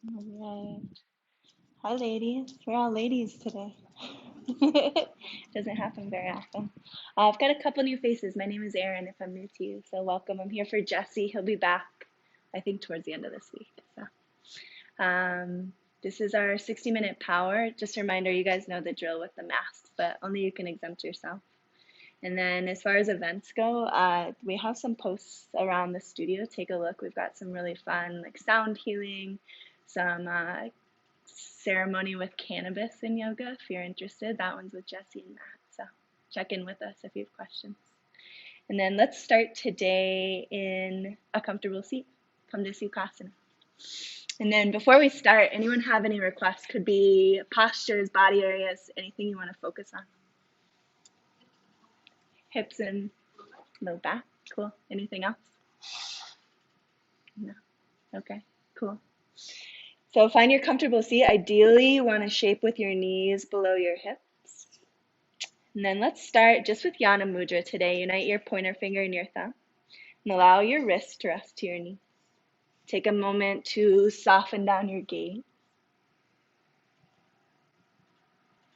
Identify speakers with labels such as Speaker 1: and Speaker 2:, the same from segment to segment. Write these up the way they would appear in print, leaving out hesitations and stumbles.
Speaker 1: All right. Hi, ladies. We're all ladies today. Doesn't happen very often. I've got a couple new faces. My name is Erin, if I'm new to you, so welcome. I'm here for Jesse. He'll be back, I think, towards the end of this week. This is our 60-minute power. Just a reminder, you guys know the drill with the masks, but only you can exempt yourself. And then as far as events go, we have some posts around the studio. Take a look. We've got some really fun, like sound healing, some ceremony with cannabis in yoga. If you're interested, that one's with Jesse and Matt. So check in with us if you have questions. And then let's start today in a comfortable seat. Come to Sukhasana. And then before we start, anyone have any requests? Could be postures, body areas, anything you want to focus on. Hips and low back. Cool. Anything else? No. Okay. Cool. So find your comfortable seat. Ideally, you want to shape with your knees below your hips. And then let's start just with Yana Mudra today. Unite your pointer finger and your thumb. And allow your wrist to rest to your knee. Take a moment to soften down your gaze.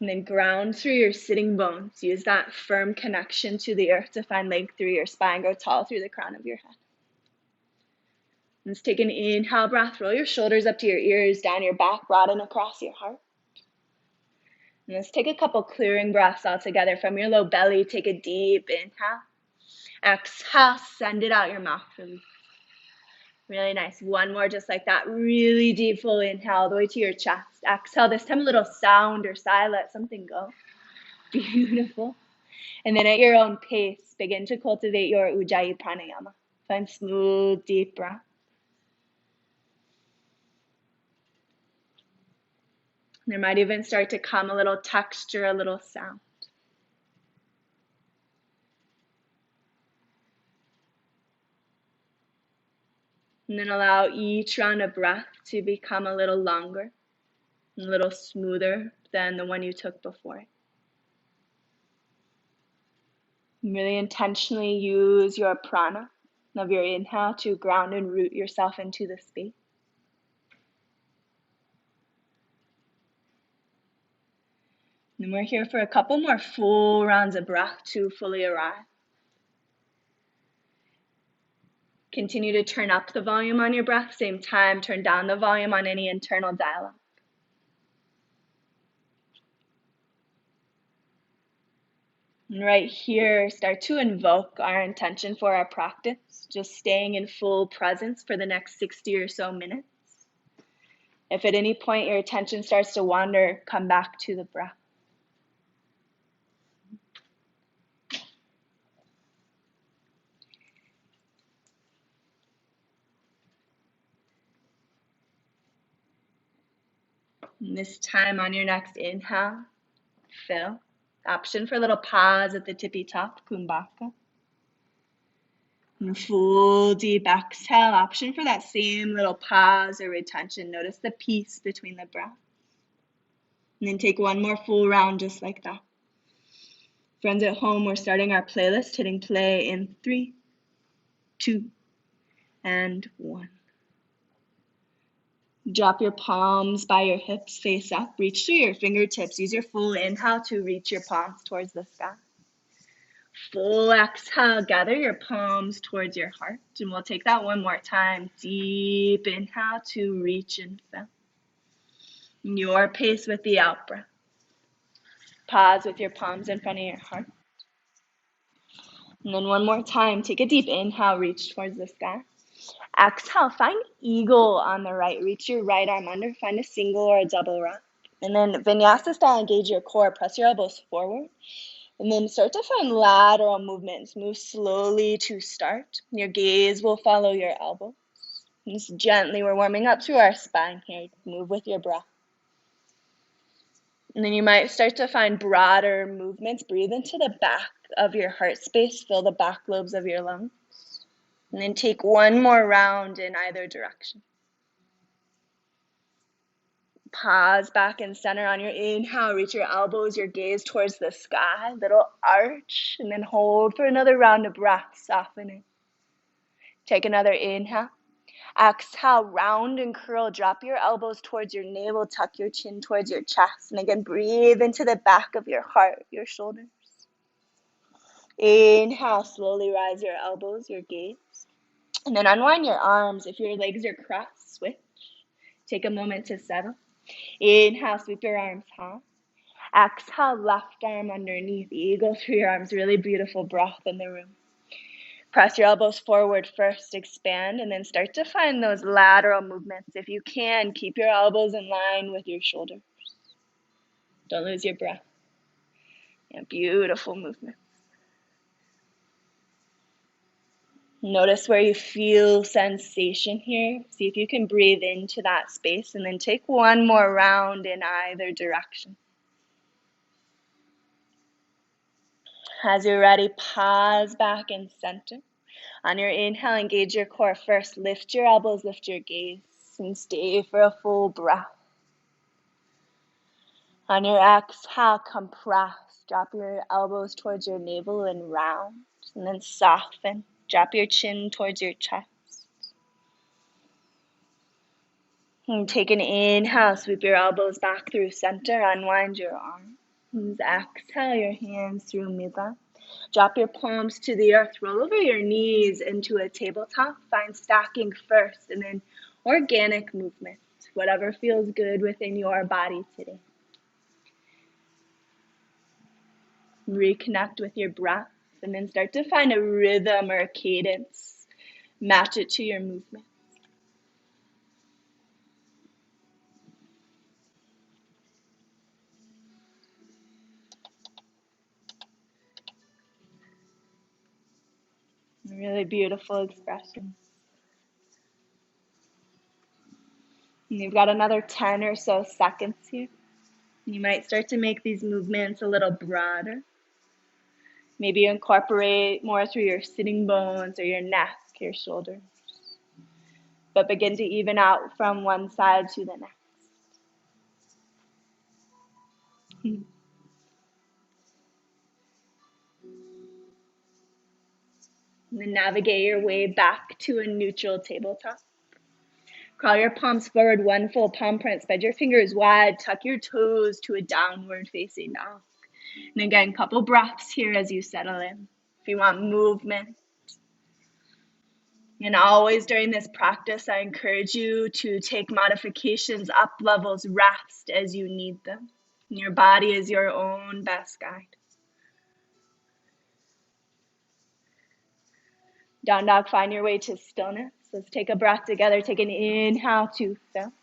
Speaker 1: And then ground through your sitting bones. Use that firm connection to the earth to find length through your spine. Go tall through the crown of your head. Let's take an inhale breath. Roll your shoulders up to your ears, down your back, broaden across your heart. And let's take a couple clearing breaths all together. From your low belly, take a deep inhale. Exhale, send it out your mouth. Really nice. One more just like that. Really deep full inhale all the way to your chest. Exhale, this time a little sound or sigh. Let something go. Beautiful. And then at your own pace, begin to cultivate your Ujjayi Pranayama. Find smooth, deep breath. There might even start to come a little texture, a little sound. And then allow each round of breath to become a little longer, a little smoother than the one you took before. And really intentionally use your prana of your inhale to ground and root yourself into the space. And we're here for a couple more full rounds of breath to fully arrive. Continue to turn up the volume on your breath. Same time, turn down the volume on any internal dialogue. And right here, start to invoke our intention for our practice, just staying in full presence for the next 60 or so minutes. If at any point your attention starts to wander, come back to the breath. And this time on your next inhale, fill. Option for a little pause at the tippy top, Kumbhaka. And full deep exhale, option for that same little pause or retention. Notice the peace between the breath. And then take one more full round just like that. Friends at home, we're starting our playlist, hitting play in 3, 2, and 1. Drop your palms by your hips, face up. Reach through your fingertips. Use your full inhale to reach your palms towards the sky. Full exhale, gather your palms towards your heart. And we'll take that one more time. Deep inhale to reach and fill. Your pace with the out breath. Pause with your palms in front of your heart. And then one more time, take a deep inhale, reach towards the sky. Exhale, find eagle on the right. Reach your right arm under, find a single or a double wrap. And then vinyasa style, engage your core, press your elbows forward. And then start to find lateral movements. Move slowly to start. Your gaze will follow your elbows. And just gently, we're warming up through our spine here. Move with your breath. And then you might start to find broader movements. Breathe into the back of your heart space. Fill the back lobes of your lungs. And then take one more round in either direction. Pause back and center on your inhale. Reach your elbows, your gaze towards the sky. Little arch. And then hold for another round of breath, softening. Take another inhale. Exhale, round and curl. Drop your elbows towards your navel. Tuck your chin towards your chest. And again, breathe into the back of your heart, your shoulders. Inhale, slowly rise your elbows, your gaze. And then unwind your arms. If your legs are crossed, switch. Take a moment to settle. Inhale, sweep your arms high. Exhale, left arm underneath. Eagle through your arms. Really beautiful breath in the room. Press your elbows forward first, expand, and then start to find those lateral movements. If you can, keep your elbows in line with your shoulders. Don't lose your breath. Yeah, beautiful movement. Notice where you feel sensation here. See if you can breathe into that space, and then take one more round in either direction. As you're ready, pause back and center. On your inhale, engage your core first. Lift your elbows, lift your gaze, and stay for a full breath. On your exhale, compress. Drop your elbows towards your navel and round, and then soften. Drop your chin towards your chest. And take an inhale, sweep your elbows back through center, unwind your arms. Exhale your hands through midline. Drop your palms to the earth, roll over your knees into a tabletop. Find stacking first, and then organic movement, whatever feels good within your body today. Reconnect with your breath, and then start to find a rhythm or a cadence. Match it to your movement. Really beautiful expression. And you've got another 10 or so seconds here. You might start to make these movements a little broader. Maybe incorporate more through your sitting bones or your neck, your shoulders. But begin to even out from one side to the next. And then navigate your way back to a neutral tabletop. Crawl your palms forward, one full palm print. Spread your fingers wide. Tuck your toes to a downward facing dog. And again, couple breaths here as you settle in. If you want movement. And always during this practice, I encourage you to take modifications, up levels, rest as you need them. And your body is your own best guide. Down dog, find your way to stillness. Let's take a breath together. Take an inhale to fill.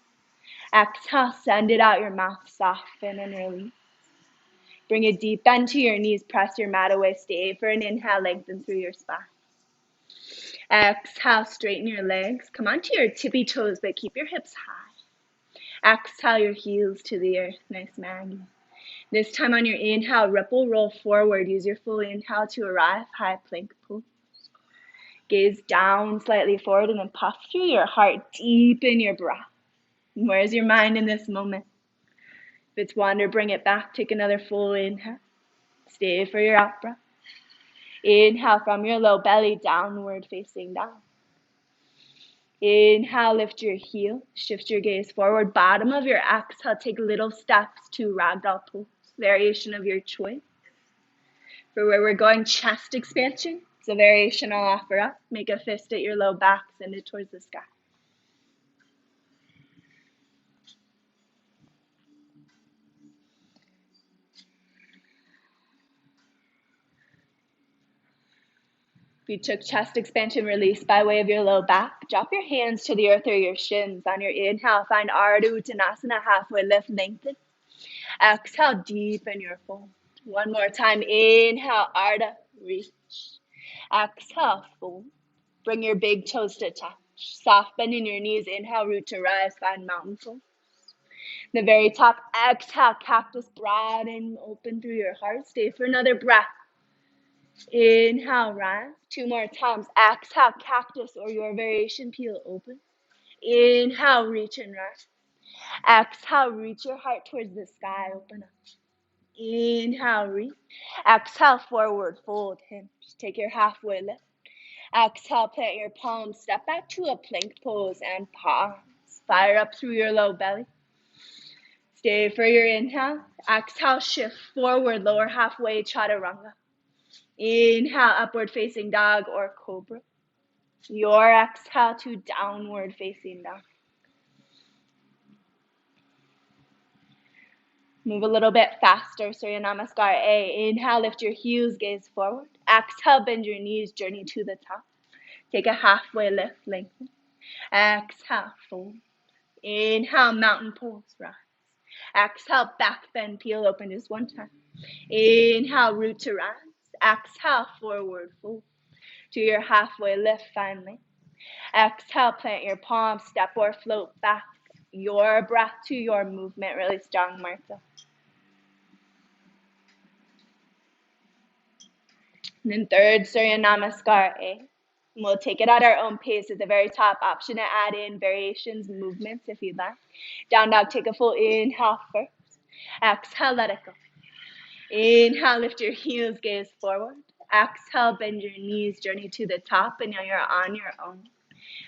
Speaker 1: Exhale, send it out your mouth, soften and release. Bring a deep bend to your knees, press your mat away. Stay for an inhale, lengthen through your spine. Exhale, straighten your legs. Come onto your tippy toes, but keep your hips high. Exhale your heels to the earth. Nice, Maggie. This time on your inhale, ripple, roll forward. Use your full inhale to arrive, high plank pose. Gaze down slightly forward and then puff through your heart. Deepen your breath. And where's your mind in this moment? If it's wander, bring it back. Take another full inhale. Stay for your out breath. Inhale from your low belly, downward facing down. Inhale, lift your heel. Shift your gaze forward. Bottom of your exhale, take little steps to ragdoll pose. Variation of your choice. For where we're going, chest expansion. It's a variation I'll offer up. Make a fist at your low back, send it towards the sky. If you took chest expansion, release by way of your low back. Drop your hands to the earth or your shins. On your inhale, find Ardha Uttanasana, halfway lift, lengthen. Exhale, deepen your fold. One more time. Inhale, Ardha, reach. Exhale, fold. Bring your big toes to touch. Soft bend in your knees. Inhale, root to rise. Find mountain pose. The very top. Exhale, cactus, broaden, open through your heart. Stay for another breath. Inhale, rise. Two more times. Exhale, cactus or your variation, peel open. Inhale, reach and rise. Exhale, reach your heart towards the sky. Open up. Inhale, reach. Exhale, forward fold, hinge. Take your halfway lift. Exhale, plant your palms, step back to a plank pose and pause. Fire up through your low belly. Stay for your inhale. Exhale, shift forward, lower halfway, chaturanga. Inhale, upward facing dog or cobra. Your exhale to downward facing dog. Move a little bit faster, Surya Namaskar A. Inhale, lift your heels, gaze forward. Exhale, bend your knees, journey to the top. Take a halfway lift, lengthen. Exhale, fold. Inhale, mountain pose, rise. Exhale, back bend, peel open just one time. Inhale, root to rise. Exhale, forward fold. To your halfway lift, finally. Exhale, plant your palms, step or float back. Your breath to your movement, really strong, Martha. And then third, Surya Namaskar A. We'll take it at our own pace at the very top. Option to add in variations, movements if you'd like. Down dog, take a full inhale first. Exhale, let it go. Inhale, lift your heels, gaze forward. Exhale, bend your knees, journey to the top, and now you're on your own.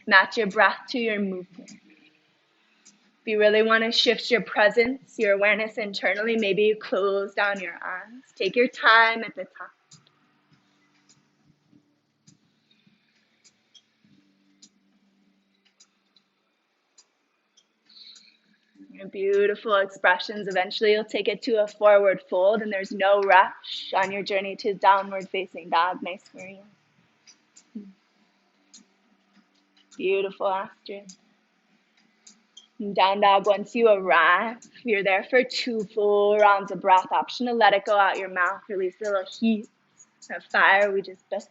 Speaker 1: Match your breath to your movement. If you really want to shift your presence, your awareness internally, maybe you close down your eyes. Take your time at the top. Your beautiful expressions. Eventually you'll take it to a forward fold, and there's no rush on your journey to downward facing dog. Nice for you. Beautiful, Astrid. Down dog, once you arrive, you're there for 2 full rounds of breath. Option to let it go out your mouth. Release a little heat, that fire we just built.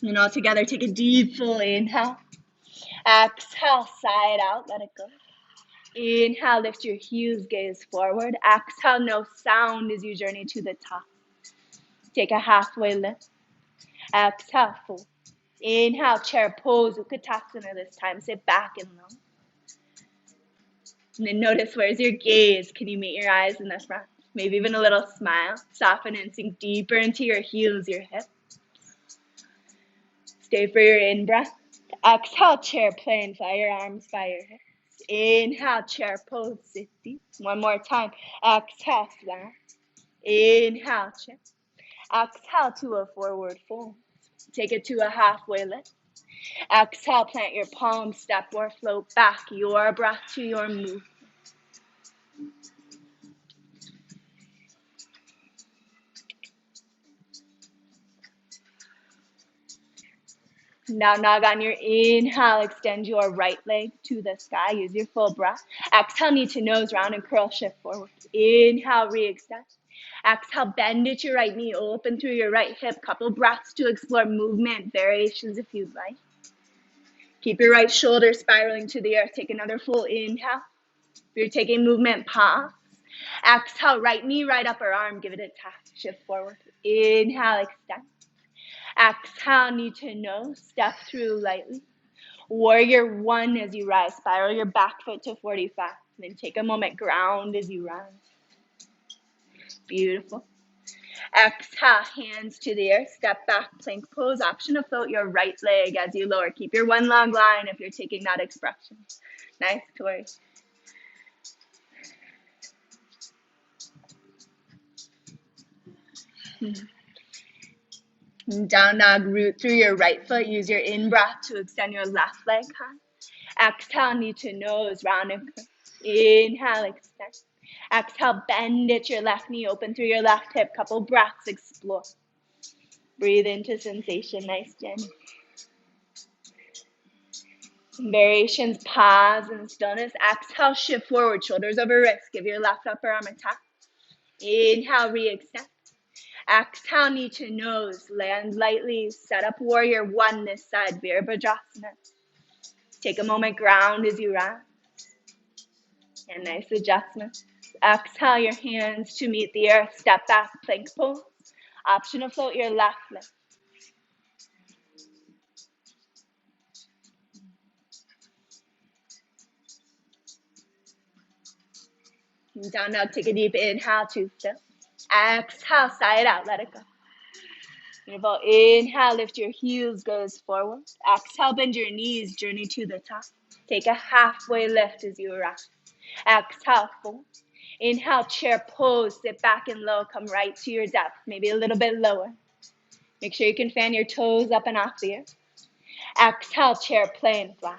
Speaker 1: And all together, take a deep full inhale. Exhale, side out, let it go. Inhale, lift your heels, gaze forward. Exhale, no sound as you journey to the top. Take a halfway lift. Exhale, fold. Inhale, chair pose, Utkatasana this time. Sit back and low. And then notice, where's your gaze? Can you meet your eyes in the front? Maybe even a little smile. Soften and sink deeper into your heels, your hips. Stay for your in-breath. Exhale, chair plane. Fly your arms by your hips. Inhale, chair pose, sit deep. One more time. Exhale, flat. Inhale, chair. Exhale to a forward fold. Take it to a halfway lift. Exhale, plant your palms, step or float back. Your breath to your movement. Now, nog on your inhale, extend your right leg to the sky. Use your full breath. Exhale, knee to nose, round and curl, shift forward. Inhale, re-extend. Exhale, bend at your right knee, open through your right hip. Couple breaths to explore movement variations if you'd like. Keep your right shoulder spiraling to the earth. Take another full inhale. If you're taking movement, pause. Exhale, right knee, right upper arm. Give it a tap. Shift forward. Inhale, extend. Exhale, knee to nose. Step through lightly. Warrior 1 as you rise. Spiral your back foot to 45. Then take a moment, ground as you rise. Beautiful. Exhale, hands to the earth. Step back, plank pose. Option to float your right leg as you lower. Keep your one long line if you're taking that expression. Nice, Tori. Down dog, root through your right foot. Use your in-breath to extend your left leg high. Exhale, knee to nose, round and curl. Inhale, extend. Exhale, bend at your left knee, open through your left hip. Couple breaths, explore. Breathe into sensation. Nice, Jen. Variations, pause and stillness. Exhale, shift forward, shoulders over wrists. Give your left upper arm a tap. Inhale, re-extend. Exhale, knee to nose. Land lightly. Set up warrior 1 this side. Virabhadrasana. Take a moment, ground as you rise. And nice adjustments. Exhale your hands to meet the earth. Step back, plank pose. Option to float your left leg. Down dog, take a deep inhale to fill. Exhale, sigh it out, let it go. Beautiful. Inhale, lift your heels, gaze forward. Exhale, bend your knees, journey to the top. Take a halfway lift as you rise. Exhale, fold. Inhale, chair pose, sit back and low, come right to your depth, maybe a little bit lower. Make sure you can fan your toes up and off the earth. Exhale, chair plane, fly.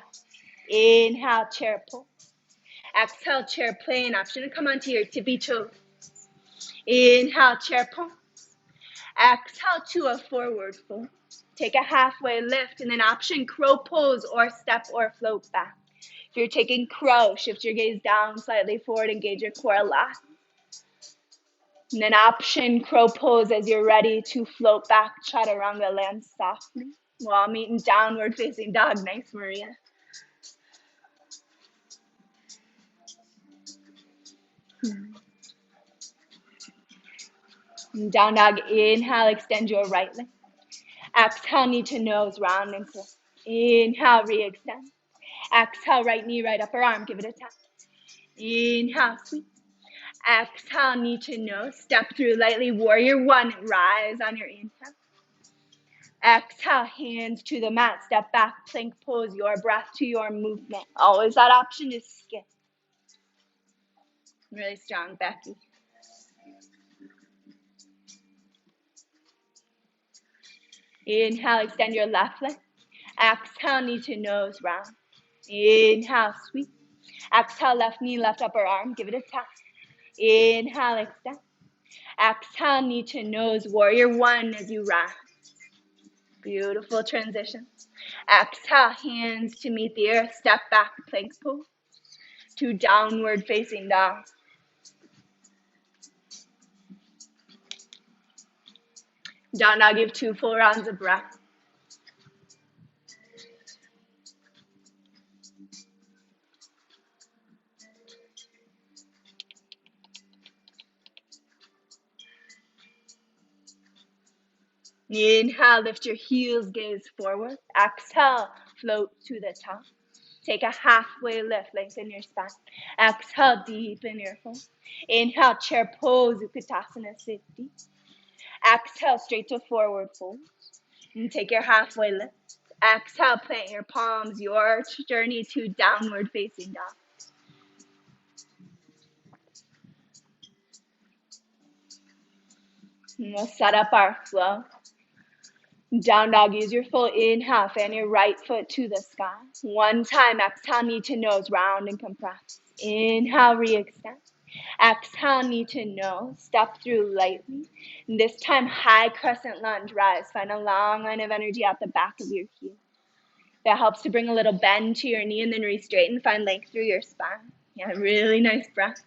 Speaker 1: Inhale, chair pose. Exhale, chair plane, option to come onto your tippy toes. Inhale, chair pose. Exhale to a forward fold. Take a halfway lift and then option crow pose or step or float back. If you're taking crow, shift your gaze down slightly forward, engage your core a lot. And then option crow pose as you're ready to float back, chaturanga, land softly. While meeting downward facing dog. Nice, Maria. And down dog, inhale, extend your right leg. Exhale, knee to nose, round and twist. Inhale, re-extend. Exhale, right knee, right upper arm, give it a tap. Inhale, sweep. Exhale, knee to nose, step through lightly, warrior one, rise on your inhale. Exhale, hands to the mat, step back, plank pose, your breath to your movement. Always that option is skip. Really strong, Becky. Inhale, extend your left leg. Exhale, knee to nose, round. Inhale, sweep. Exhale, left knee, left upper arm, give it a tap. Inhale, extend. Exhale, knee to nose, warrior one as you rise. Beautiful transition. Exhale, hands to meet the earth, step back, plank pose to downward facing dog. Down dog, give 2 full rounds of breath. Inhale, lift your heels, gaze forward. Exhale, float to the top. Take a halfway lift, lengthen your spine. Exhale, deepen your fold. Inhale, chair pose, Utkatasana, sit deep. Exhale, straight to forward fold. And take your halfway lift. Exhale, plant your palms, your journey to downward facing dog. And we'll set up our flow. Down dog, use your full inhale, fan your right foot to the sky. One time, exhale, knee to nose, round and compress. Inhale, re-extend. Exhale, knee to nose, step through lightly. And this time, high crescent lunge, rise. Find a long line of energy at the back of your heel. That helps to bring a little bend to your knee and then re-straighten. Find length through your spine. Yeah, really nice breath.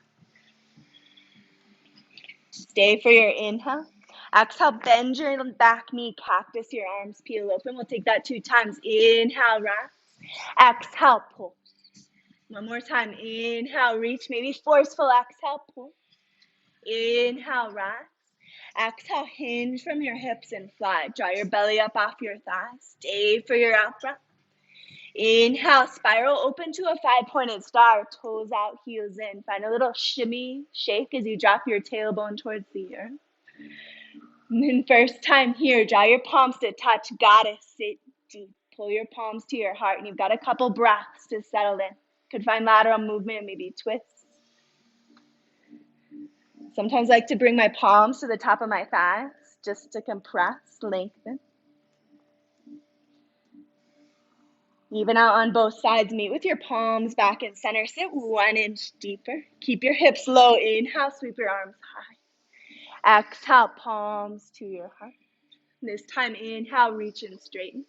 Speaker 1: Stay for your inhale. Exhale, bend your back knee, cactus your arms, peel open. We'll take that 2 times. Inhale, rise. Exhale, pull. One more time. Inhale, reach. Maybe forceful exhale, pull. Inhale, rise. Exhale, hinge from your hips and fly. Draw your belly up off your thighs. Stay for your out breath. Inhale, spiral open to a 5-pointed star. Toes out, heels in. Find a little shimmy, shake as you drop your tailbone towards the earth. And then first time here, draw your palms to touch, goddess, sit deep. Pull your palms to your heart, and you've got a couple breaths to settle in. Could find lateral movement, maybe twists. Sometimes I like to bring my palms to the top of my thighs, just to compress, lengthen. Even out on both sides, meet with your palms back in center. Sit 1 inch deeper. Keep your hips low. Inhale, sweep your arms high. Exhale, palms to your heart. This time, inhale, reach and straighten.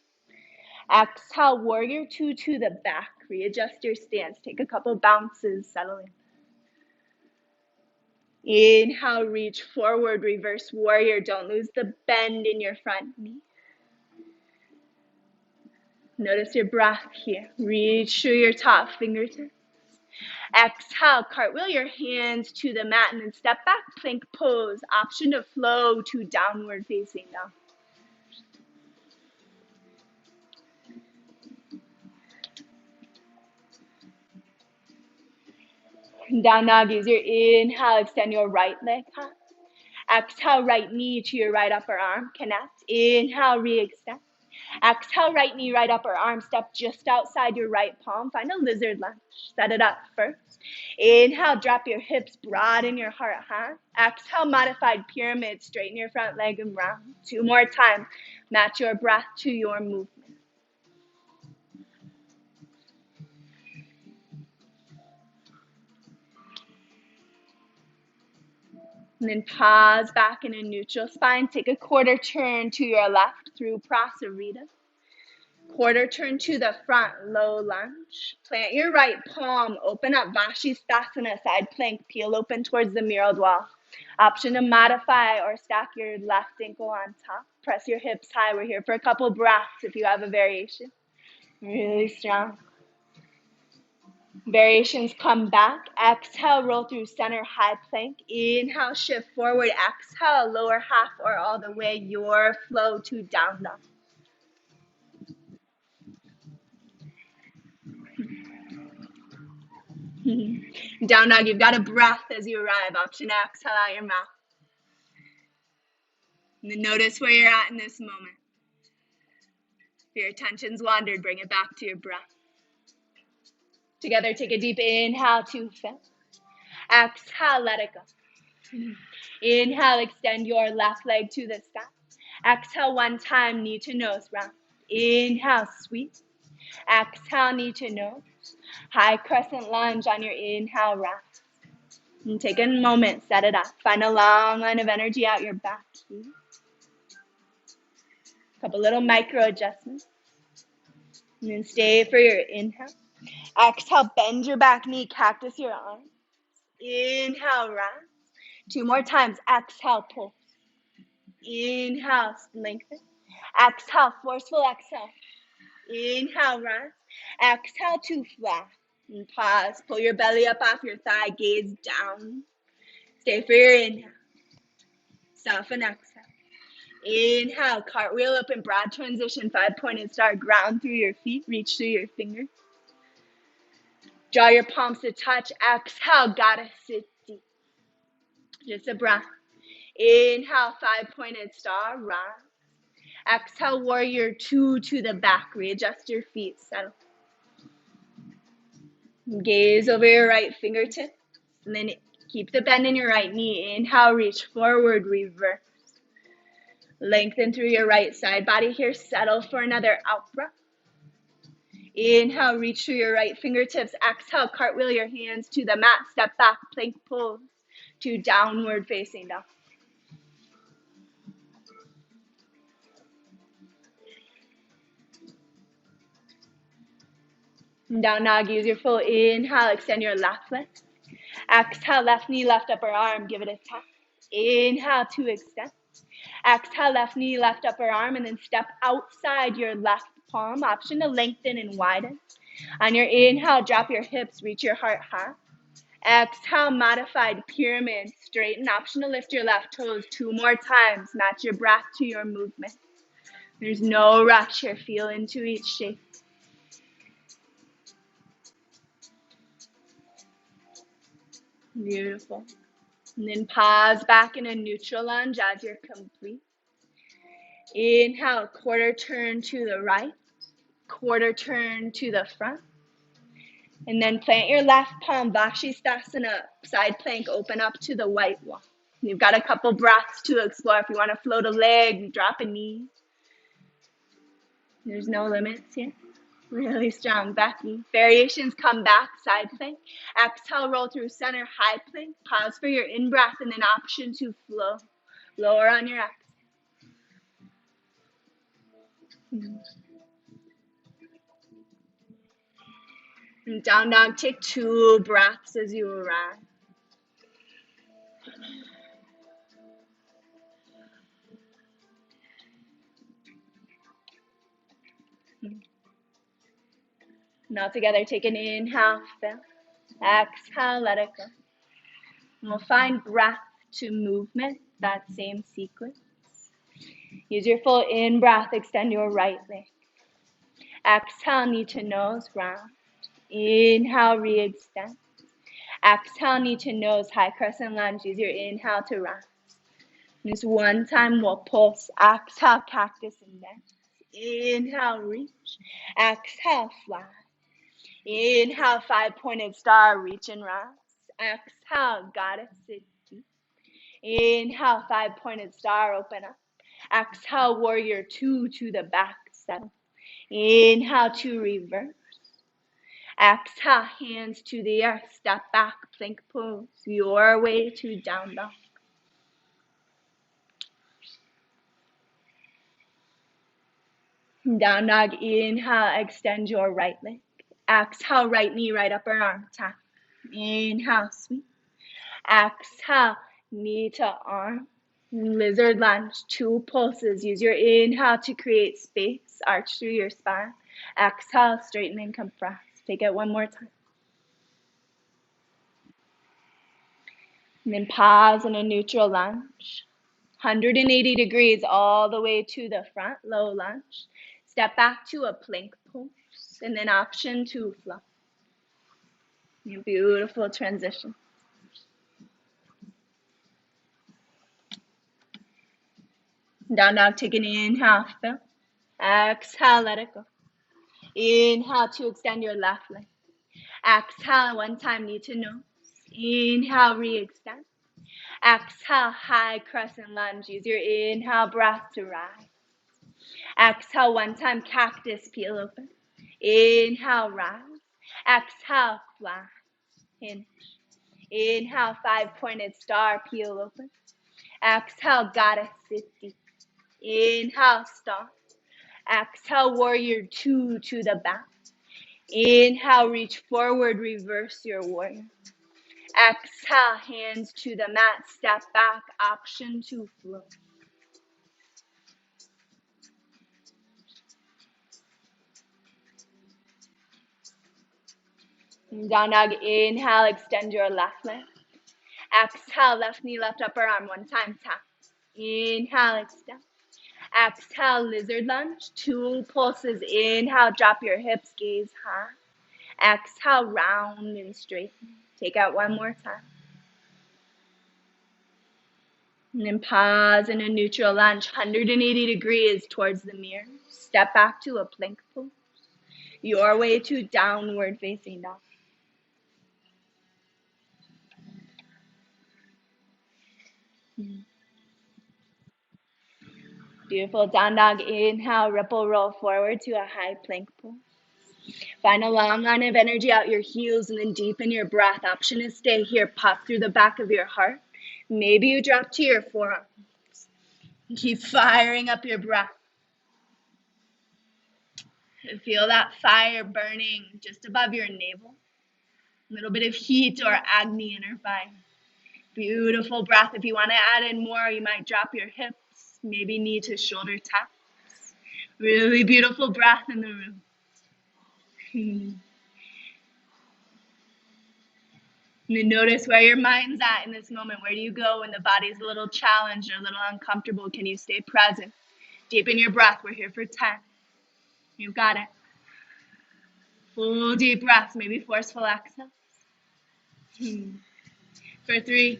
Speaker 1: Exhale, warrior 2 to the back. Readjust your stance. Take a couple bounces, settle in. Inhale, reach forward, reverse warrior. Don't lose the bend in your front knee. Notice your breath here. Reach through your top fingertips. Exhale, cartwheel your hands to the mat and then step back, plank pose. Option to flow to downward facing dog. Down dog, use your inhale, extend your right leg high. Exhale, right knee to your right upper arm, connect. Inhale, re-extend. Exhale, right knee, right upper arm, step just outside your right palm. Find a lizard lunge. Set it up first. Inhale, drop your hips, broaden your heart high. Exhale, modified pyramid, straighten your front leg and round. 2 more times. Match your breath to your movement. And then pause back in a neutral spine. Take a quarter turn to your left through Prasarita. Quarter turn to the front, low lunge. Plant your right palm, open up Vashisthasana, side plank, peel open towards the mirrored wall. Option to modify or stack your left ankle on top. Press your hips high. We're here for a couple breaths if you have a variation. Really strong. Variations come back. Exhale, roll through center, high plank. Inhale, shift forward. Exhale, lower half or all the way, your flow to down dog. Down dog, you've got a breath as you arrive. Option to exhale out your mouth. And then notice where you're at in this moment. If your attention's wandered, bring it back to your breath. Together, take a deep inhale to fill. Exhale, let it go. Inhale, extend your left leg to the sky. Exhale, one time, knee to nose round. Inhale, sweep. Exhale, knee to nose. High crescent lunge on your inhale, rest. And take a moment, set it up. Find a long line of energy out your back. Couple little micro adjustments. And then stay for your inhale. Exhale, bend your back knee, cactus your arms. Inhale, rise. 2 more times. Exhale, pull. Inhale, lengthen. Exhale, forceful exhale. Inhale, rise. Exhale to flat. And pause. Pull your belly up off your thigh. Gaze down. Stay for your inhale. Soften exhale. Inhale, cartwheel up in broad transition. 5-pointed star. Ground through your feet. Reach through your fingers. Draw your palms to touch. Exhale, gotta sit deep. Just a breath. Inhale, 5-pointed star. Rise. Exhale, warrior 2 to the back. Readjust your feet. Settle. Gaze over your right fingertip. And then keep the bend in your right knee. Inhale, reach forward, reverse. Lengthen through your right side body here. Settle for another out breath. Inhale, reach through your right fingertips. Exhale, cartwheel your hands to the mat. Step back, plank pose to downward facing dog. Down dog, use your full inhale. Extend your left leg. Exhale, left knee, left upper arm. Give it a tap. Inhale to extend. Exhale, left knee, left upper arm, and then step outside your left palm. Option to lengthen and widen. On your inhale, drop your hips, reach your heart high. Exhale, modified pyramid. Straighten. Option to lift your left toes 2 more times. Match your breath to your movement. There's no rush here. Feel into each shape. Beautiful. And then pause back in a neutral lunge as you're complete. Inhale, quarter turn to the right, quarter turn to the front. And then plant your left palm, Vashisthasana, side plank, open up to the white wall. You've got a couple breaths to explore. If you want to float a leg, drop a knee. There's no limits here. Really strong, Becky. Variations come back, side plank. Exhale, roll through center, high plank. Pause for your in-breath and then option to flow. Lower on your exhale. And down dog, take 2 breaths as you arrive. Now together, take an inhale, fill. Exhale, let it go. And we'll find breath to movement, that same sequence. Use your full in-breath, extend your right leg. Exhale, knee to nose, round. Inhale, re-extend. Exhale, knee to nose, high crescent lunge. Use your inhale to rise. Just one time we'll pulse. Exhale, cactus and dance. Inhale, reach. Exhale, fly. Inhale, five-pointed star, reach and rise. Exhale, goddess, sit deep. Inhale, five-pointed star, open up. Exhale, warrior two to the back, settle. Inhale to reverse. Exhale, hands to the earth, step back, plank pose, your way to down dog. Down dog, inhale, extend your right leg. Exhale, right knee, right upper arm, tap. Inhale, sweep. Exhale, knee to arm. Lizard lunge, two pulses. Use your inhale to create space, arch through your spine. Exhale, straighten and compress. Take it one more time. And then pause in a neutral lunge. 180 degrees all the way to the front, low lunge. Step back to a plank pose, and then option to flow. Beautiful transition. Down dog, take an inhale, fill. Exhale, let it go. Inhale to extend your left leg. Exhale, one time, knee to nose. Inhale, re-extend. Exhale, high crescent lunge. Use your inhale breath to rise. Exhale, one time, cactus, peel open. Inhale, rise. Exhale, fly. Hinge. Inhale, five-pointed star, peel open. Exhale, goddess, sit deep. Inhale, star. Exhale, warrior two to the back. Inhale, reach forward, reverse your warrior. Exhale, hands to the mat, step back, option to flow. Down dog, inhale, extend your left leg. Exhale, left knee, left upper arm, one time, tap. Inhale, extend. Exhale, lizard lunge, two pulses. Inhale, drop your hips, gaze high. Exhale, round and straighten. Take out one more time. And then pause in a neutral lunge, 180 degrees towards the mirror. Step back to a plank pose. Your way to downward facing dog. Beautiful. Down dog, inhale, ripple roll forward to a high plank pose. Find a long line of energy out your heels and then deepen your breath. Option is stay here, puff through the back of your heart. Maybe you drop to your forearm. Keep firing up your breath. Feel that fire burning just above your navel. A little bit of heat or agni interfire. Beautiful breath. If you want to add in more, you might drop your hips, maybe knee to shoulder taps. Really beautiful breath in the room. And then notice where your mind's at in this moment. Where do you go when the body's a little challenged or a little uncomfortable? Can you stay present? Deepen your breath. We're here for 10. You've got it. Full deep breaths, maybe forceful exhale. For 3,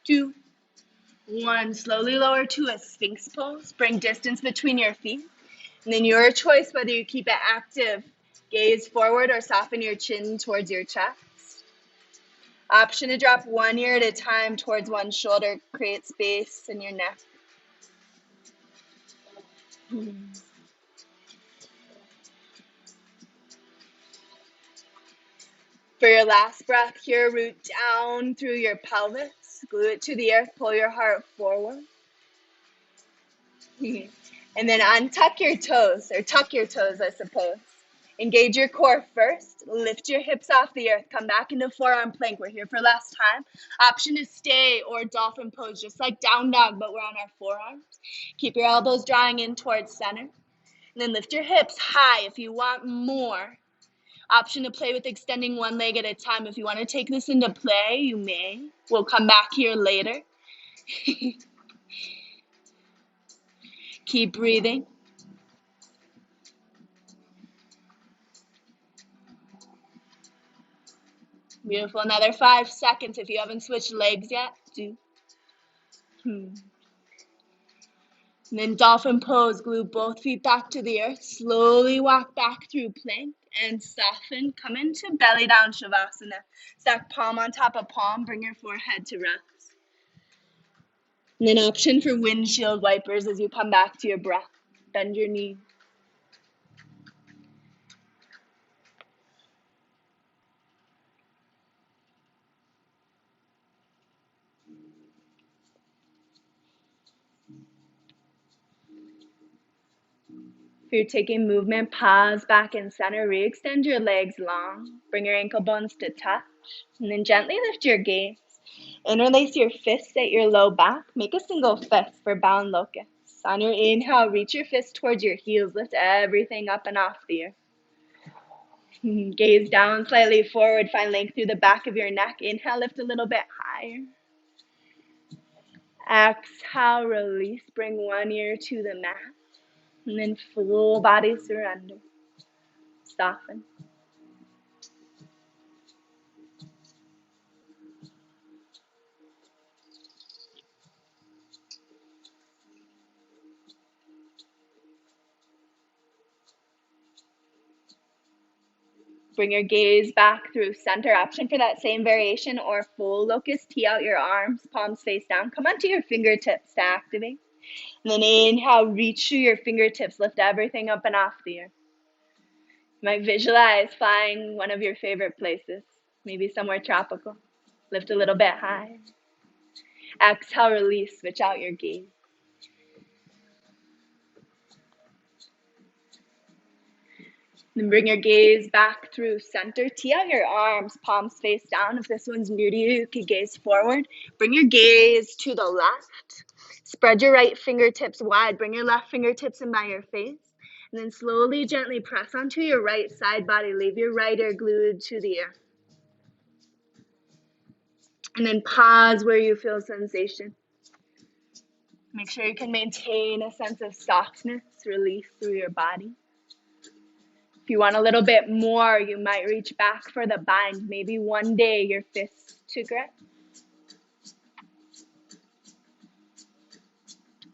Speaker 1: 2, 1. Slowly lower to a sphinx pose. Bring distance between your feet. And then your choice whether you keep it active, gaze forward, or soften your chin towards your chest. Option to drop one ear at a time towards one shoulder. Create space in your neck. For your last breath here, root down through your pelvis. Glue it to the earth. Pull your heart forward. And then untuck your toes, or tuck your toes, I suppose. Engage your core first. Lift your hips off the earth. Come back into forearm plank. We're here for last time. Option is stay or dolphin pose, just like down dog, but we're on our forearms. Keep your elbows drawing in towards center. And then lift your hips high if you want more. Option to play with extending one leg at a time. If you want to take this into play, you may. We'll come back here later. Keep breathing. Beautiful. Another 5 seconds. If you haven't switched legs yet, do. And then dolphin pose, glue both feet back to the earth. Slowly walk back through plank and soften. Come into belly down shavasana. Stack palm on top of palm. Bring your forehead to rest. And then option for windshield wipers as you come back to your breath. Bend your knee. If you're taking movement, pause back in center. Re-extend your legs long. Bring your ankle bones to touch. And then gently lift your gaze. Interlace your fists at your low back. Make a single fist for bound locusts. On your inhale, reach your fist towards your heels. Lift everything up and off the earth. Gaze down, slightly forward. Find length through the back of your neck. Inhale, lift a little bit higher. Exhale, release. Bring one ear to the mat. And then full body surrender. Soften. Bring your gaze back through center. Option for that same variation or full locust. Tee out your arms, palms face down. Come onto your fingertips to activate. And then inhale, reach through your fingertips. Lift everything up and off the earth. You might visualize flying one of your favorite places, maybe somewhere tropical. Lift a little bit high. Exhale, release, switch out your gaze. Then bring your gaze back through center. Tee out your arms, palms face down. If this one's new to you, you can gaze forward. Bring your gaze to the left. Spread your right fingertips wide. Bring your left fingertips in by your face. And then slowly, gently press onto your right side body. Leave your right ear glued to the earth. And then pause where you feel sensation. Make sure you can maintain a sense of softness, release through your body. If you want a little bit more, you might reach back for the bind. Maybe one day your fists to grip.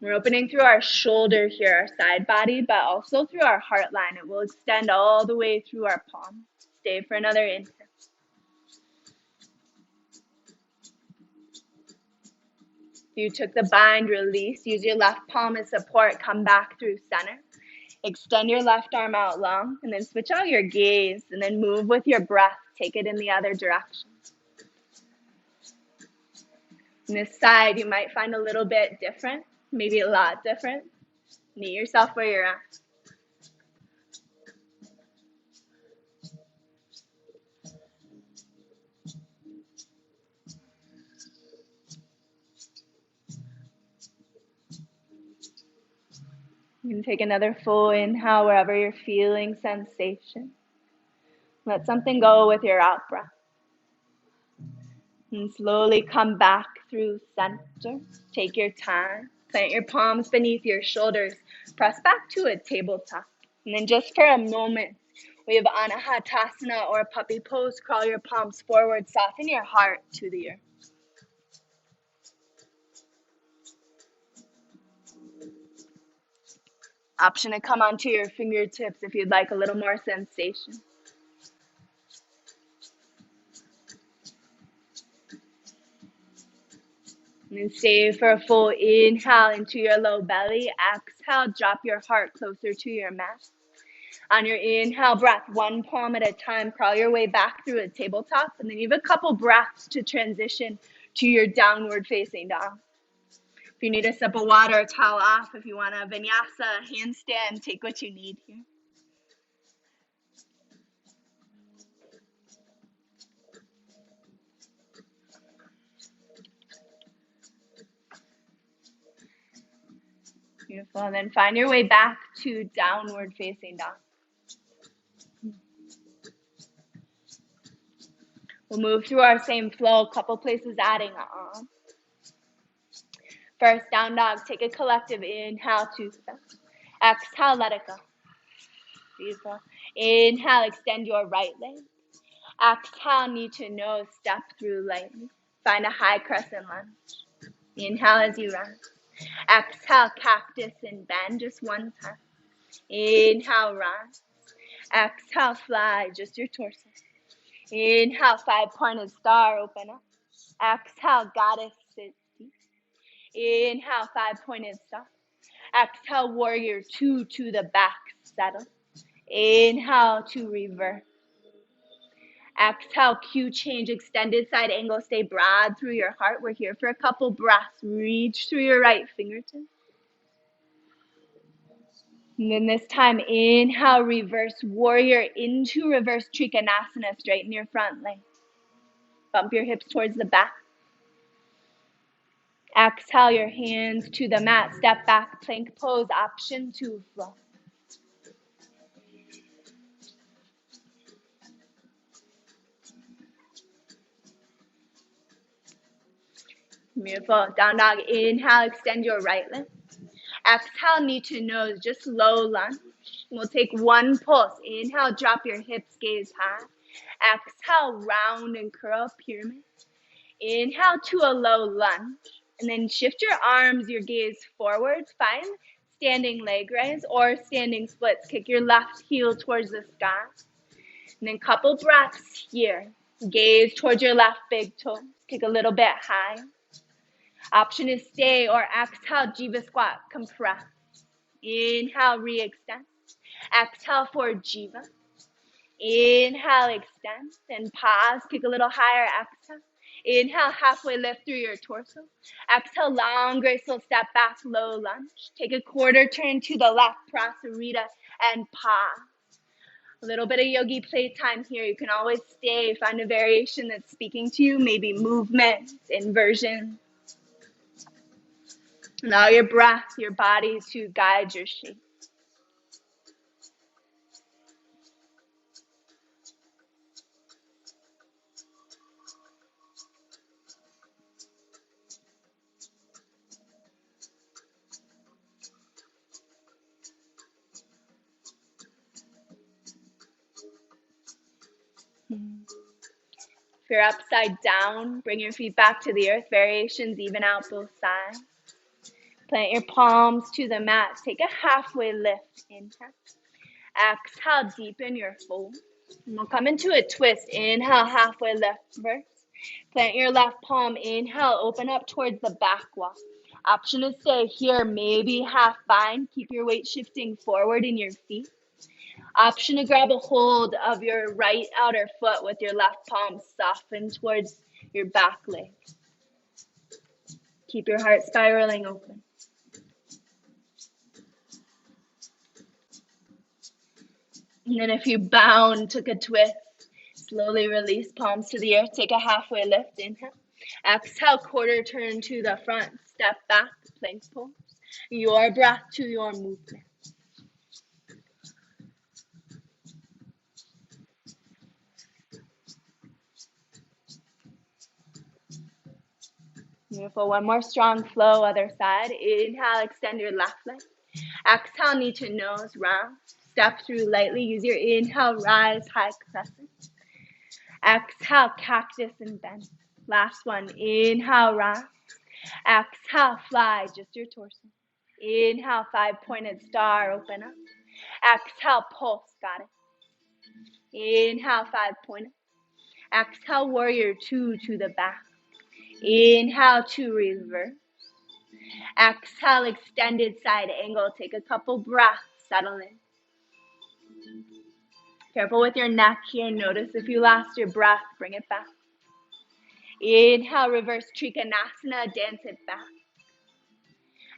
Speaker 1: We're opening through our shoulder here, our side body, but also through our heart line. It will extend all the way through our palm. Stay for another inhale. You took the bind, release. Use your left palm as support. Come back through center. Extend your left arm out long, and then switch out your gaze, and then move with your breath. Take it in the other direction. On this side, you might find a little bit different, maybe a lot different. Meet yourself where you're at. You can take another full inhale wherever you're feeling sensation. Let something go with your out breath. And slowly come back through center. Take your time. Plant your palms beneath your shoulders. Press back to a tabletop. And then just for a moment, we have Anahatasana or puppy pose. Crawl your palms forward. Soften your heart to the earth. Option to come onto your fingertips if you'd like a little more sensation. And then stay for a full inhale into your low belly. Exhale, drop your heart closer to your mat. On your inhale breath, one palm at a time, crawl your way back through a tabletop. And then you have a couple breaths to transition to your downward facing dog. If you need a sip of water, towel off. If you want a vinyasa handstand, take what you need here. Beautiful. And then find your way back to downward facing dog. We'll move through our same flow, a couple places adding on. First, down dog. Take a collective inhale, two steps. Exhale, let it go. Beautiful. Inhale, extend your right leg. Exhale, knee to nose, step through lightly. Find a high crescent lunge. Inhale as you rise. Exhale, cactus and bend just one time. Inhale, rise. Exhale, fly, just your torso. Inhale, five-pointed star, open up. Exhale, goddess, sit deep. Inhale, five-pointed star. Exhale, warrior two to the back, settle. Inhale to reverse. Exhale, Q change, extended side angle, stay broad through your heart. We're here for a couple breaths. Reach through your right fingertips. And then this time, inhale, reverse warrior into reverse trikonasana, straighten your front leg. Bump your hips towards the back. Exhale, your hands to the mat, step back, plank pose, option to flow. Beautiful. Down dog, inhale, extend your right leg. Exhale, knee to nose, just low lunge. We'll take one pulse. Inhale, drop your hips, gaze high. Exhale, round and curl, pyramid. Inhale to a low lunge. And then shift your arms, your gaze forward. Find standing leg raise or standing splits. Kick your left heel towards the sky. And then couple breaths here. Gaze towards your left big toe. Kick a little bit high. Option is stay or exhale, jiva squat, compress. Inhale, re-extend. Exhale for jiva. Inhale, extend, then pause, kick a little higher, exhale. Inhale, halfway lift through your torso. Exhale, long, graceful step back, low lunge. Take a quarter turn to the left, prasarita, and pause. A little bit of yogi playtime here. You can always stay, find a variation that's speaking to you, maybe movement, inversion. Allow your breath, your body to guide your shape. If you're upside down, bring your feet back to the earth. Variations, even out both sides. Plant your palms to the mat. Take a halfway lift. Inhale. Exhale, deepen your fold. And we'll come into a twist. Inhale, halfway lift first. Plant your left palm. Inhale, open up towards the back wall. Option is stay here, maybe half bind. Keep your weight shifting forward in your feet. Option to grab a hold of your right outer foot with your left palm. Soften towards your back leg. Keep your heart spiraling open. And then if you bound, took a twist, slowly release palms to the earth. Take a halfway lift. Inhale. Exhale, quarter turn to the front. Step back, plank pose. Your breath to your movement. Beautiful. One more strong flow, other side. Inhale, extend your left leg. Exhale, knee to nose, round. Step through lightly. Use your inhale, rise, high crescent. Exhale, cactus and bend. Last one. Inhale, rise. Exhale, fly, just your torso. Inhale, five-pointed star, open up. Exhale, pulse, got it. Inhale, five-pointed. Exhale, warrior two to the back. Inhale to reverse. Exhale, extended side angle. Take a couple breaths, settle in. Careful with your neck here. Notice if you lost your breath, bring it back. Inhale, reverse trikonasana, dance it back.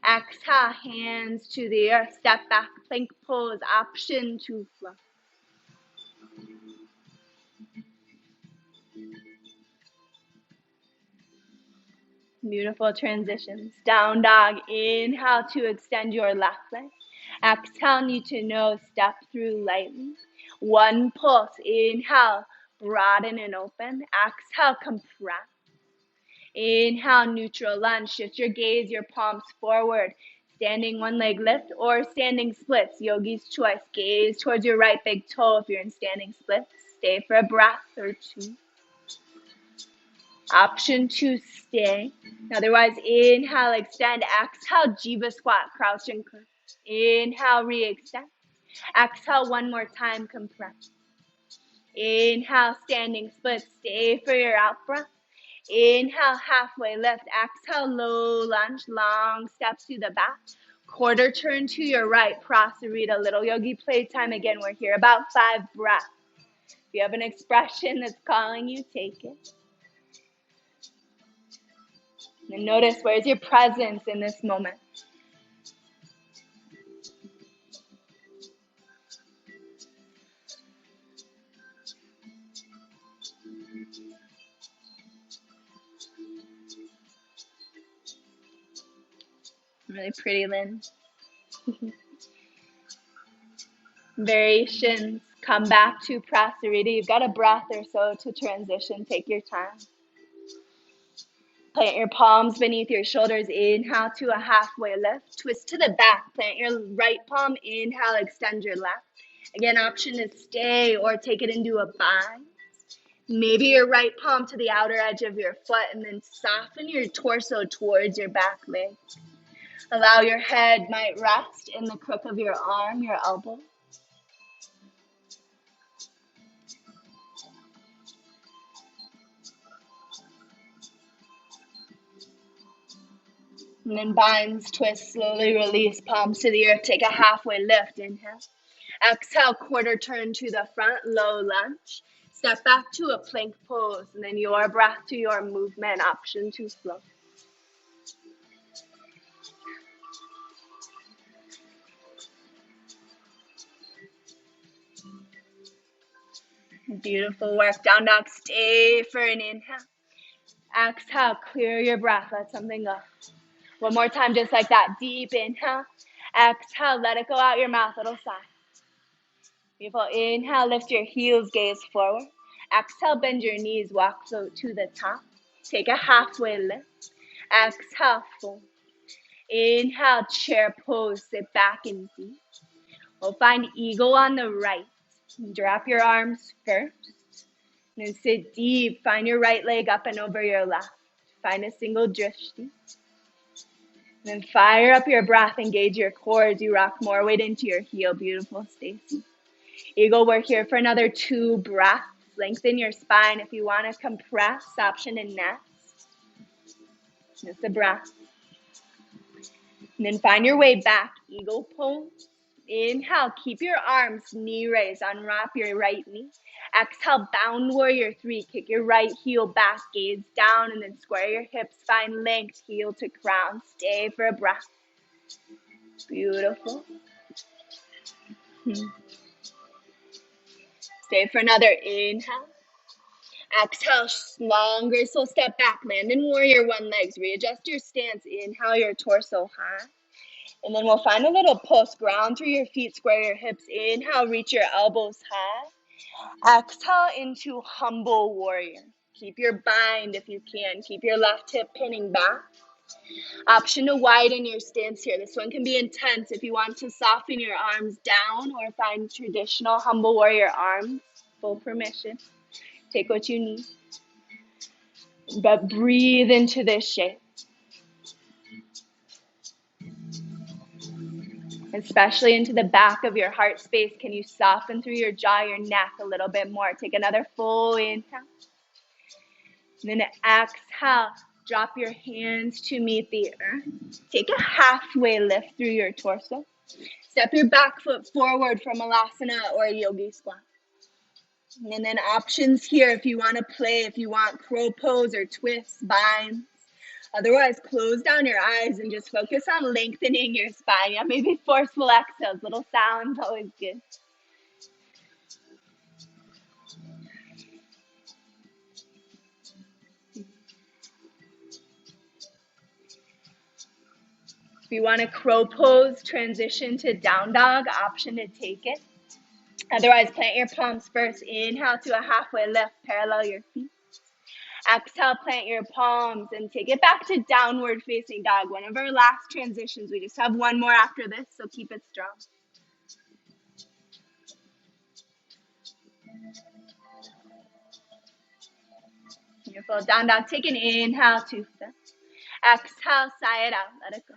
Speaker 1: Exhale, hands to the earth, step back, plank pose, option to flow. Beautiful transitions. Down dog, inhale to extend your left leg. Exhale, knee to nose, step through lightly. One pulse, inhale, broaden and open. Exhale, compress. Inhale, neutral lunge. Shift your gaze, your palms forward. Standing one leg lift or standing splits. Yogi's choice. Gaze towards your right big toe if you're in standing splits. Stay for a breath or two. Option to stay. Otherwise, inhale, extend. Exhale, Jiva squat, crouch and curl. Inhale, re-extend. Exhale, one more time, compress. Inhale, standing split. Stay for your out breath. Inhale, halfway lift. Exhale, low lunge, long step to the back. Quarter turn to your right. Prasarita, little yogi playtime. Again, we're here about 5 breaths. If you have an expression that's calling you, take it. And notice, where's your presence in this moment? Really pretty, Lynn. Variations. Come back to Prasarita. You've got a breath or so to transition. Take your time. Plant your palms beneath your shoulders. Inhale to a halfway lift. Twist to the back. Plant your right palm. Inhale, extend your left. Again, option is stay or take it into a bind. Maybe your right palm to the outer edge of your foot, and then soften your torso towards your back leg. Allow your head might rest in the crook of your arm, your elbow. And then binds, twist, slowly release, palms to the earth. Take a halfway lift, inhale. Exhale, quarter turn to the front, low lunge. Step back to a plank pose, and then your breath to your movement, option to flow. Beautiful work. Down dog, stay for an inhale. Exhale, clear your breath, let something go. One more time, just like that. Deep inhale. Exhale, let it go out your mouth, little sigh. Beautiful. Inhale, lift your heels, gaze forward. Exhale, bend your knees, walk float to the top. Take a halfway lift. Exhale, fold. Inhale, chair pose, sit back and deep. We'll find eagle on the right. Drop your arms first. And then sit deep. Find your right leg up and over your left. Find a single drishti. Then fire up your breath, engage your core as you rock more weight into your heel. Beautiful, Stacy. Eagle, we're here for another 2 breaths. Lengthen your spine. If you want to compress, option in nest. Just a breath. And then find your way back. Eagle pose. Inhale, keep your arms knee raised. Unwrap your right knee. Exhale, bound warrior 3. Kick your right heel back, gaze down, and then square your hips. Find length, heel to crown. Stay for a breath. Beautiful. Stay for another inhale. Exhale, long graceful step back. Land in warrior 1 legs. Readjust your stance. Inhale your torso high. And then we'll find a little pulse. Ground through your feet. Square your hips. Inhale, reach your elbows high. Exhale into humble warrior. Keep your bind if you can. Keep your left hip pinning back. Option to widen your stance here. This one can be intense if you want to soften your arms down or find traditional humble warrior arms. Full permission. Take what you need. But breathe into this shape. Especially into the back of your heart space. Can you soften through your jaw, your neck a little bit more? Take another full inhale. And then exhale. Drop your hands to meet the earth. Take a halfway lift through your torso. Step your back foot forward from Alasana or Yogi squat. And then options here if you want to play, if you want crow pose or twists, binds. Otherwise, close down your eyes and just focus on lengthening your spine. Yeah, maybe forceful exhales, little sounds, always good. If you want a crow pose, transition to down dog, option to take it. Otherwise, plant your palms first. Inhale to a halfway lift, parallel your feet. Exhale, plant your palms and take it back to downward facing dog. One of our last transitions. We just have one more after this, so keep it strong. Beautiful. Down dog. Take an inhale, twist. Exhale, sigh it out. Let it go.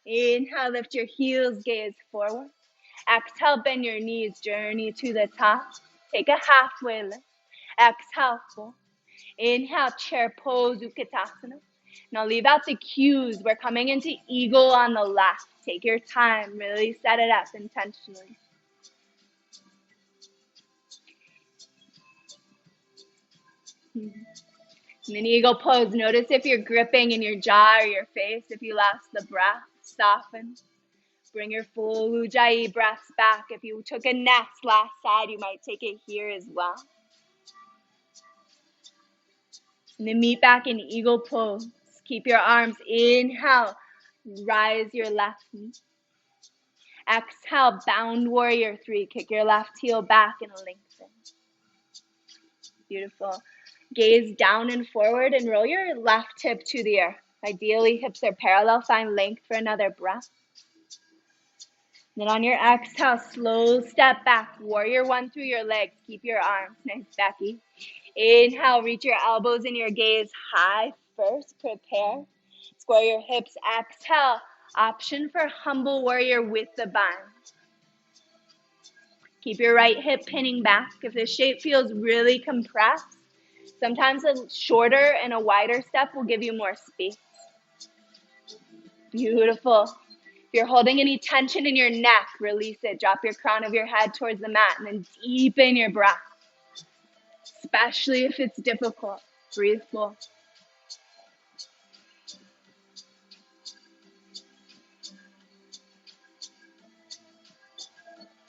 Speaker 1: Inhale, lift your heels, gaze forward. Exhale, bend your knees, journey to the top. Take a halfway lift. Exhale, full. Inhale, chair pose, Utkatasana. Now leave out the cues. We're coming into eagle on the left. Take your time. Really set it up intentionally. And then eagle pose. Notice if you're gripping in your jaw or your face. If you lost the breath, soften. Bring your full Ujjayi breaths back. If you took a nest last side, you might take it here as well. And then meet back in eagle pose. Keep your arms. Inhale. Rise your left knee. Exhale, bound warrior 3. Kick your left heel back and lengthen. Beautiful. Gaze down and forward and roll your left hip to the earth. Ideally, hips are parallel. Find length for another breath. Then on your exhale, slow step back. Warrior 1 through your legs. Keep your arms. Nice, Becky. Inhale, reach your elbows and your gaze high first. Prepare. Square your hips. Exhale. Option for humble warrior with the bind. Keep your right hip pinning back. If the shape feels really compressed, sometimes a shorter and a wider step will give you more space. Beautiful. If you're holding any tension in your neck, release it. Drop your crown of your head towards the mat and then deepen your breath. Especially if it's difficult. Breathe full.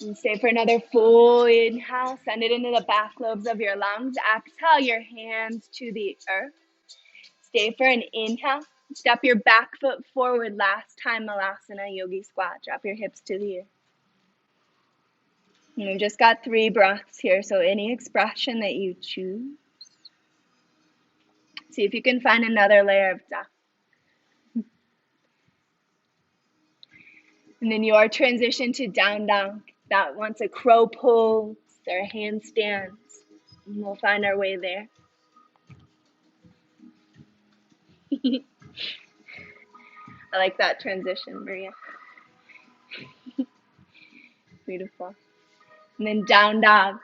Speaker 1: And stay for another full inhale. Send it into the back lobes of your lungs. Exhale your hands to the earth. Stay for an inhale. Step your back foot forward. Last time Malasana, yogi squat. Drop your hips to the earth. And we've just got 3 breaths here, so any expression that you choose. See if you can find another layer of depth. And then your transition to down dog. That wants a crow pose or handstands. And we'll find our way there. I like that transition, Maria. Beautiful. And then down dog.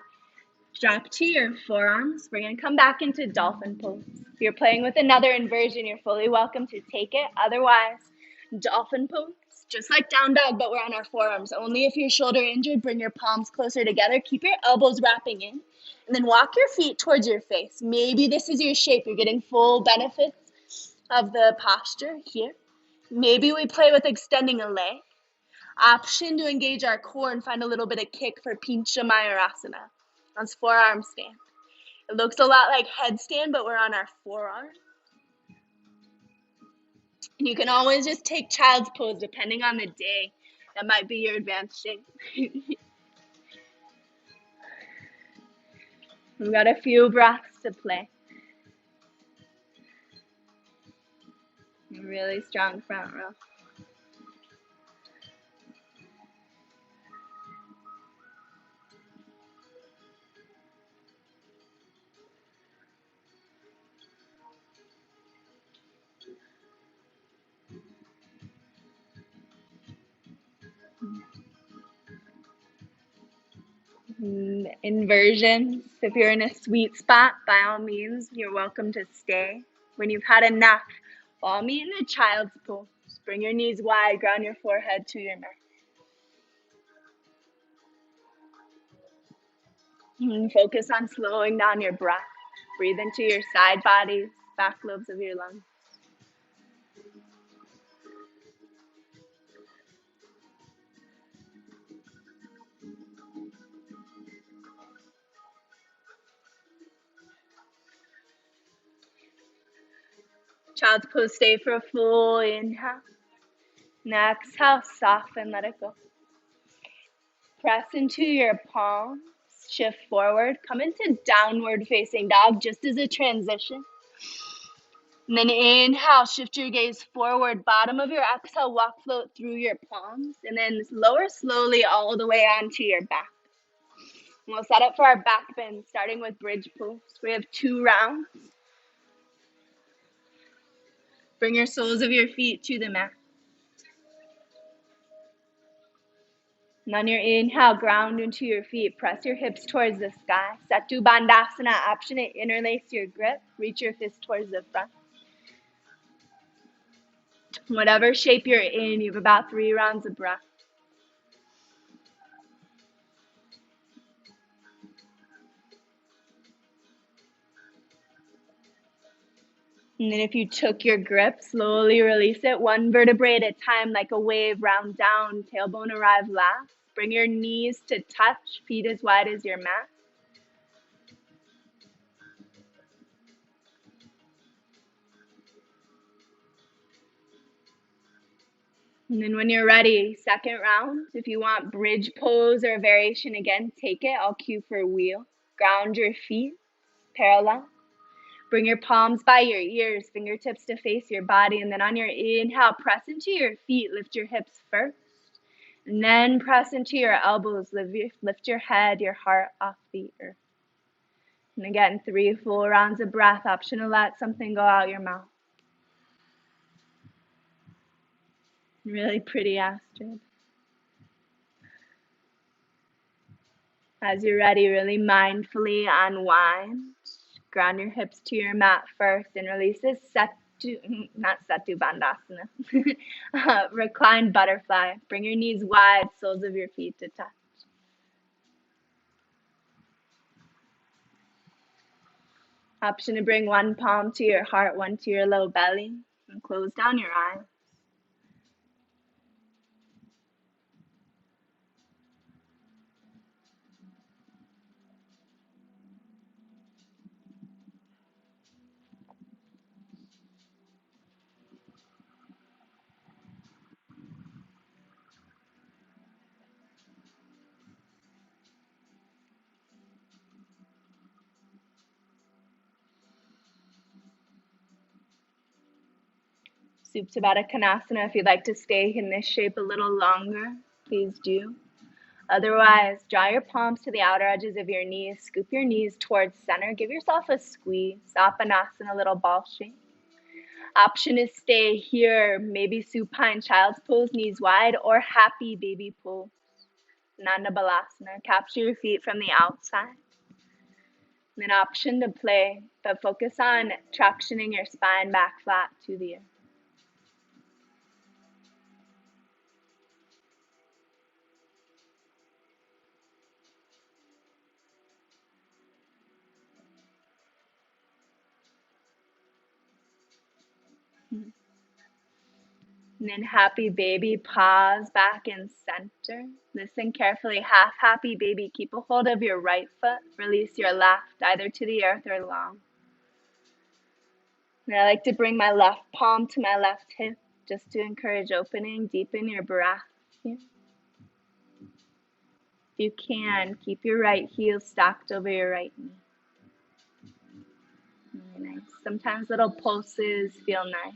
Speaker 1: Drop to your forearms. We're going to come back into dolphin pose. If you're playing with another inversion, you're fully welcome to take it. Otherwise, dolphin pose. Just like down dog, but we're on our forearms. Only if you're shoulder injured, bring your palms closer together. Keep your elbows wrapping in. And then walk your feet towards your face. Maybe this is your shape. You're getting full benefits of the posture here. Maybe we play with extending a leg. Option to engage our core and find a little bit of kick for Pincha Mayurasana. That's forearm stand. It looks a lot like headstand, but we're on our forearm. And you can always just take child's pose depending on the day. That might be your advanced shape. We've got a few breaths to play. Really strong front row. Inversions. If you're in a sweet spot, by all means, you're welcome to stay. When you've had enough, follow me in the child's pose. Bring your knees wide, ground your forehead to your mat. And focus on slowing down your breath. Breathe into your side bodies, back lobes of your lungs. Child's pose, stay for a full inhale. And exhale, soften, let it go. Press into your palms, shift forward. Come into downward facing dog just as a transition. And then inhale, shift your gaze forward. Bottom of your exhale, walk float through your palms. And then lower slowly all the way onto your back. And we'll set up for our back bend, starting with bridge pose. We have 2 rounds. Bring your soles of your feet to the mat. And on your inhale, ground into your feet. Press your hips towards the sky. Setu Bandhasana, option it. Interlace your grip. Reach your fist towards the front. Whatever shape you're in, you have about 3 rounds of breath. And then if you took your grip, slowly release it, 1 vertebrae at a time, like a wave, round down, tailbone arrive last. Bring your knees to touch, feet as wide as your mat. And then when you're ready, second round, if you want bridge pose or variation again, take it. I'll cue for wheel. Ground your feet parallel. Bring your palms by your ears, fingertips to face your body. And then on your inhale, press into your feet. Lift your hips first. And then press into your elbows. Lift your head, your heart off the earth. And again, 3 full rounds of breath. Option to let something go out your mouth. Really pretty, Astrid. As you're ready, really mindfully unwind. Ground your hips to your mat first and release this not Setu Bandhasana. Reclined butterfly. Bring your knees wide, soles of your feet to touch. Option to bring 1 palm to your heart, 1 to your low belly, and close down your eyes. Supta Baddha Konasana. If you'd like to stay in this shape a little longer, please do. Otherwise, draw your palms to the outer edges of your knees. Scoop your knees towards center. Give yourself a squeeze. Apanasana, little ball shape. Option is stay here, maybe supine child's pose, knees wide, or happy baby pose. Nanda Balasana. Capture your feet from the outside. And then option to play, but focus on tractioning your spine back flat to the earth. And then happy baby, pause back in center. Listen carefully. Half happy baby, keep a hold of your right foot. Release your left, either to the earth or long. And I like to bring my left palm to my left hip just to encourage opening. Deepen your breath here. If you can, keep your right heel stacked over your right knee. Really nice. Sometimes little pulses feel nice.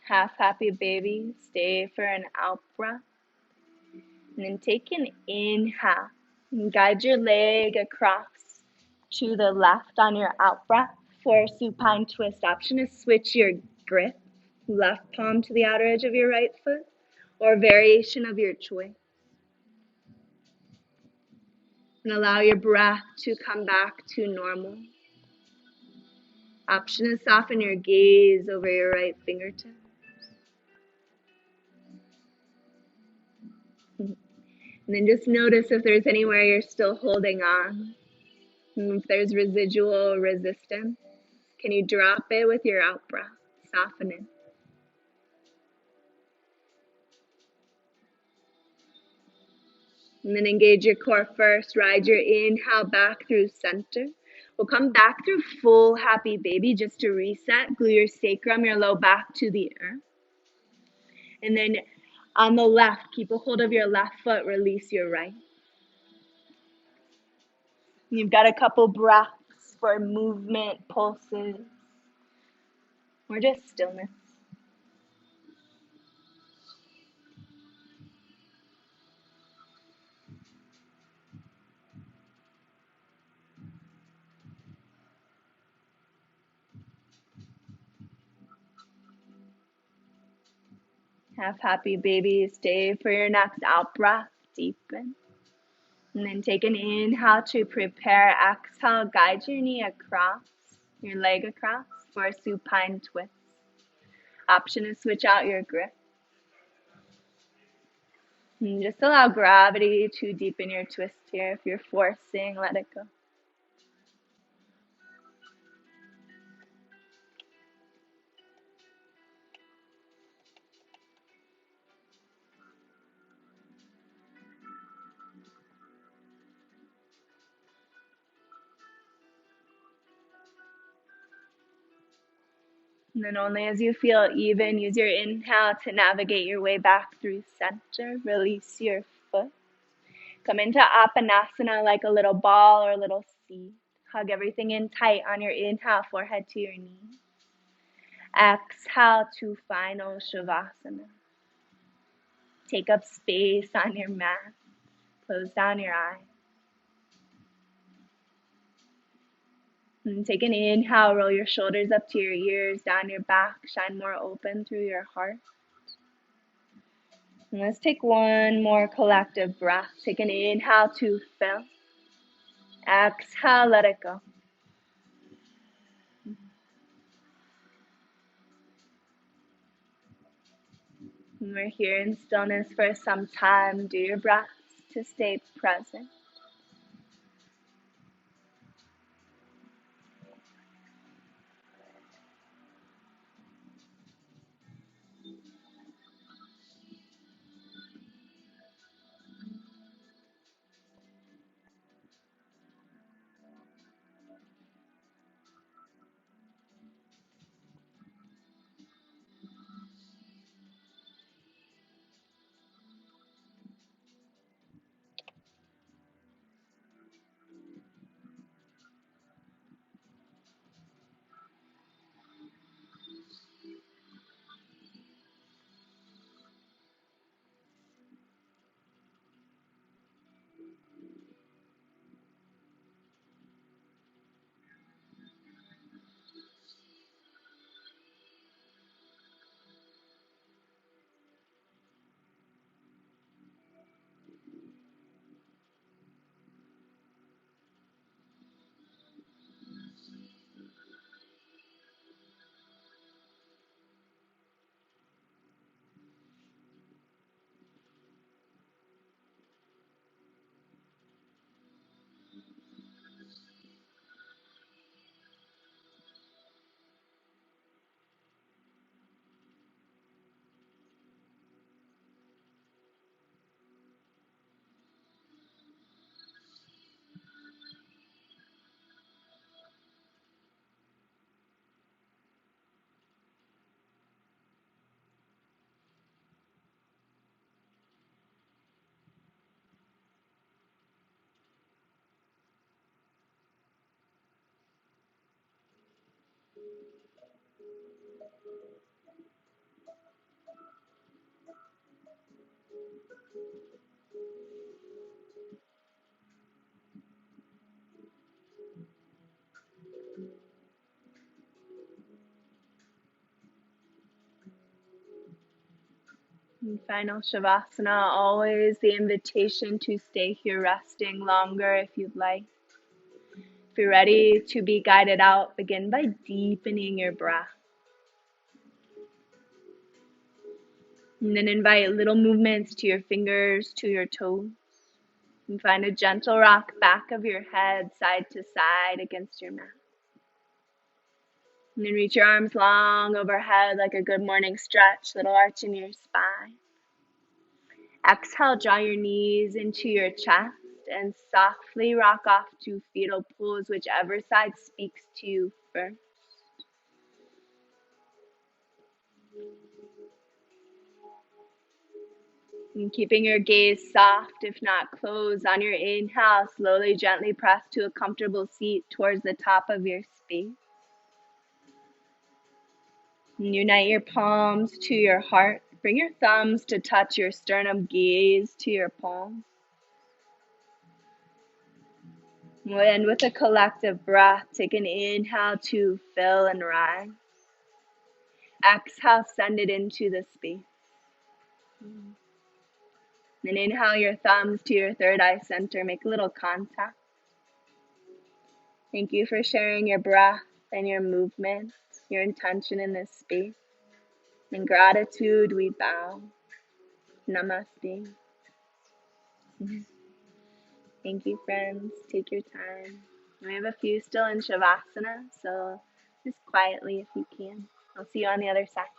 Speaker 1: Half happy baby, stay for an out breath. And then take an inhale and guide your leg across to the left on your out breath for supine twist. Option is switch your grip, left palm to the outer edge of your right foot, or variation of your choice. And allow your breath to come back to normal. Option is soften your gaze over your right fingertip. And then just notice if there's anywhere you're still holding on. And if there's residual resistance, can you drop it with your out breath? Soften it. And then engage your core first. Ride your inhale back through center. We'll come back through full happy baby just to reset. Glue your sacrum, your low back to the earth. And then on the left, keep a hold of your left foot. Release your right. And you've got a couple breaths for movement, pulses, or just stillness. Have happy baby. Stay for your next out breath. Deepen. And then take an inhale to prepare. Exhale, guide your knee across, your leg across for a supine twist. Option is switch out your grip. And just allow gravity to deepen your twist here. If you're forcing, let it go. And then only as you feel even, use your inhale to navigate your way back through center. Release your foot. Come into Apanasana like a little ball or a little seed. Hug everything in tight on your inhale, forehead to your knee. Exhale to final Shavasana. Take up space on your mat. Close down your eyes. And take an inhale, roll your shoulders up to your ears, down your back, shine more open through your heart. And let's take one more collective breath. Take an inhale to fill. Exhale, let it go. And we're here in stillness for some time. Do your breaths to stay present. And final Shavasana, always the invitation to stay here resting longer if you'd like. If you're ready to be guided out, begin by deepening your breath. And then invite little movements to your fingers, to your toes. And find a gentle rock back of your head, side to side against your mat. And then reach your arms long overhead like a good morning stretch, little arch in your spine. Exhale, draw your knees into your chest and softly rock off to fetal pose, whichever side speaks to you first. And keeping your gaze soft, if not closed, on your inhale, slowly, gently press to a comfortable seat towards the top of your space. And unite your palms to your heart. Bring your thumbs to touch your sternum, gaze to your palms. We'll end with a collective breath. Take an inhale to fill and rise. Exhale, send it into the space. Then inhale your thumbs to your third eye center. Make a little contact. Thank you for sharing your breath and your movement, your intention in this space. In gratitude, we bow. Namaste. Thank you, friends. Take your time. We have a few still in Shavasana, so just quietly if you can. I'll see you on the other side.